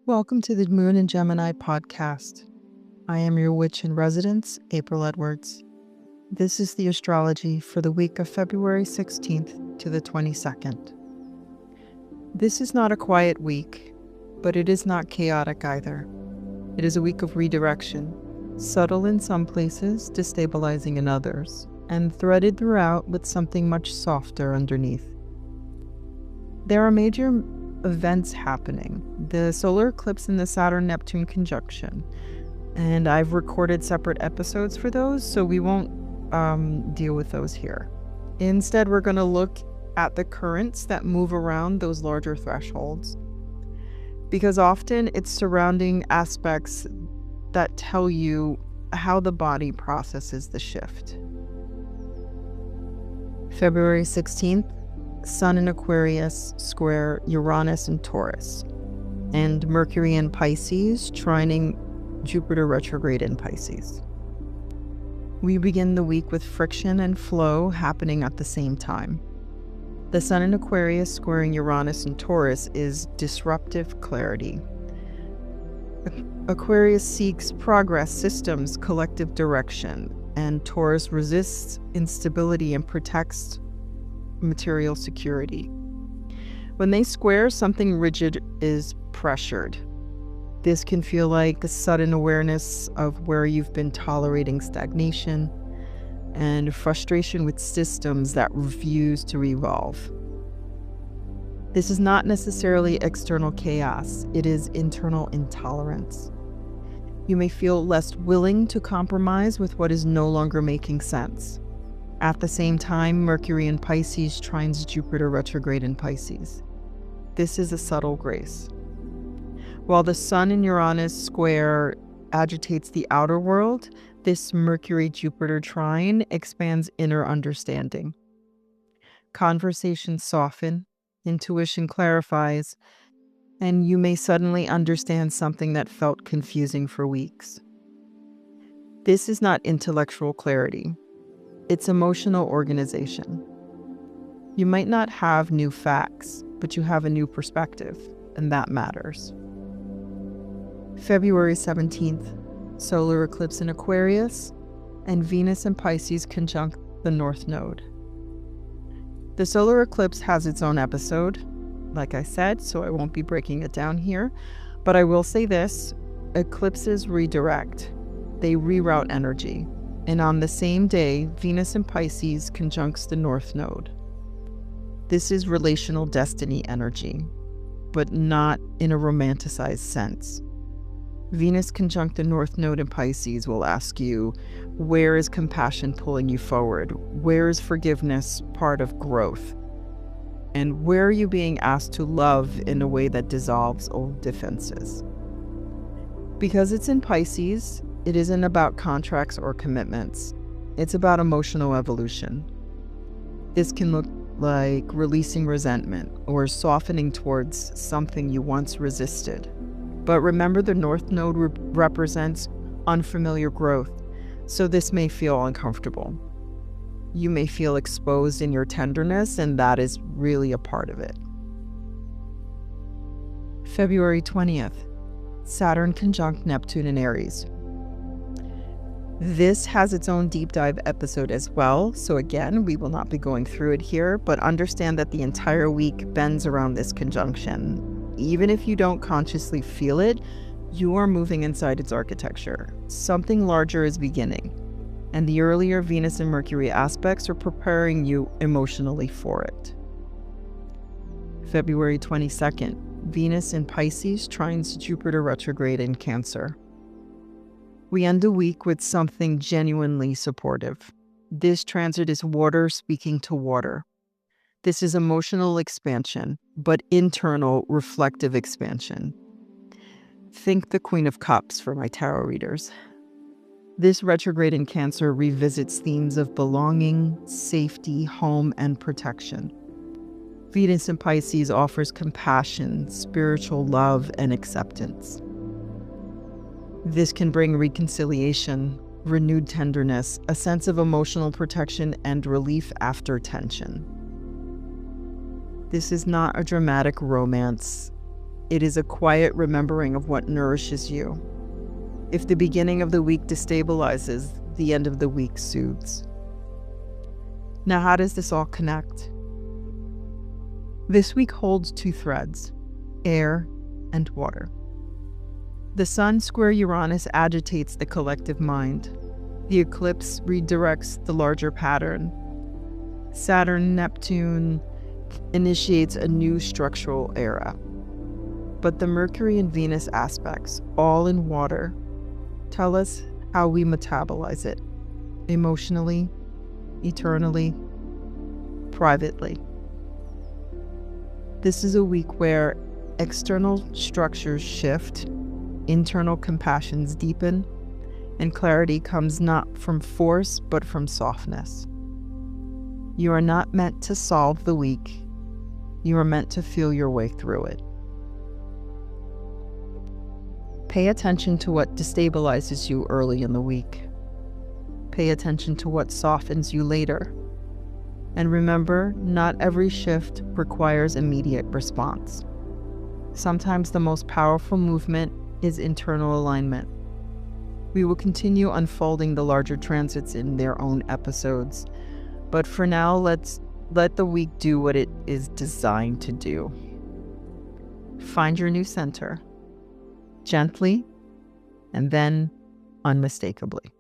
Welcome to the Moon and Gemini podcast. I am your witch in residence, April Edwards. This is the astrology for the week of February 16th to the 22nd. This is not a quiet week, but it is not chaotic either. It is a week of redirection, subtle in some places, destabilizing in others, and threaded throughout with something much softer underneath. There are major events happening. The solar eclipse and the Saturn-Neptune conjunction. And I've recorded separate episodes for those, so we won't deal with those here. Instead, we're going to look at the currents that move around those larger thresholds. Because often it's surrounding aspects that tell you how the body processes the shift. February 16th, Sun in Aquarius square Uranus and Taurus, and Mercury in Pisces trining Jupiter retrograde in Pisces. We begin the week with friction and flow happening at the same time. The Sun in Aquarius squaring Uranus and Taurus is disruptive clarity. Aquarius seeks progress, systems, collective direction, and Taurus resists instability and protects material security. When they square, something rigid is pressured. This can feel like a sudden awareness of where you've been tolerating stagnation and frustration with systems that refuse to evolve. This is not necessarily external chaos, it is internal intolerance. You may feel less willing to compromise with what is no longer making sense. At the same time, Mercury in Pisces trines Jupiter retrograde in Pisces. This is a subtle grace. While the Sun in Uranus square agitates the outer world, this Mercury-Jupiter trine expands inner understanding. Conversations soften, intuition clarifies, and you may suddenly understand something that felt confusing for weeks. This is not intellectual clarity. It's emotional organization. You might not have new facts, but you have a new perspective, and that matters. February 17th, solar eclipse in Aquarius, and Venus in Pisces conjunct the North Node. The solar eclipse has its own episode, like I said, so I won't be breaking it down here, but I will say this: eclipses redirect. They reroute energy. And on the same day, Venus in Pisces conjuncts the North Node. This is relational destiny energy, but not in a romanticized sense. Venus conjunct the North Node in Pisces will ask you, where is compassion pulling you forward? Where is forgiveness part of growth? And where are you being asked to love in a way that dissolves old defenses? Because it's in Pisces, it isn't about contracts or commitments. It's about emotional evolution. This can look like releasing resentment or softening towards something you once resisted. But remember, the North Node represents unfamiliar growth, so this may feel uncomfortable. You may feel exposed in your tenderness, and that is really a part of it. February 20th, Saturn conjunct Neptune in Aries. This has its own deep dive episode as well, so again, we will not be going through it here, but understand that the entire week bends around this conjunction. Even if you don't consciously feel it, you are moving inside its architecture. Something larger is beginning, and the earlier Venus and Mercury aspects are preparing you emotionally for it. February 22nd, Venus in Pisces trines Jupiter retrograde in Cancer. We end the week with something genuinely supportive. This transit is water speaking to water. This is emotional expansion, but internal reflective expansion. Think the Queen of Cups for my tarot readers. This retrograde in Cancer revisits themes of belonging, safety, home, and protection. Venus in Pisces offers compassion, spiritual love, and acceptance. This can bring reconciliation, renewed tenderness, a sense of emotional protection, and relief after tension. This is not a dramatic romance. It is a quiet remembering of what nourishes you. If the beginning of the week destabilizes, the end of the week soothes. Now, how does this all connect? This week holds two threads, air and water. The Sun square Uranus agitates the collective mind. The eclipse redirects the larger pattern. Saturn-Neptune initiates a new structural era. But the Mercury and Venus aspects, all in water, tell us how we metabolize it, emotionally, eternally, privately. This is a week where external structures shift, internal compassions deepen, and clarity comes not from force but from softness. You are not meant to solve the week. You are meant to feel your way through it. Pay attention to what destabilizes you early in the week. Pay attention to what softens you later. And remember, not every shift requires immediate response. Sometimes the most powerful movement is internal alignment. We will continue unfolding the larger transits in their own episodes, but for now, let the week do what it is designed to do. Find your new center, gently, and then unmistakably.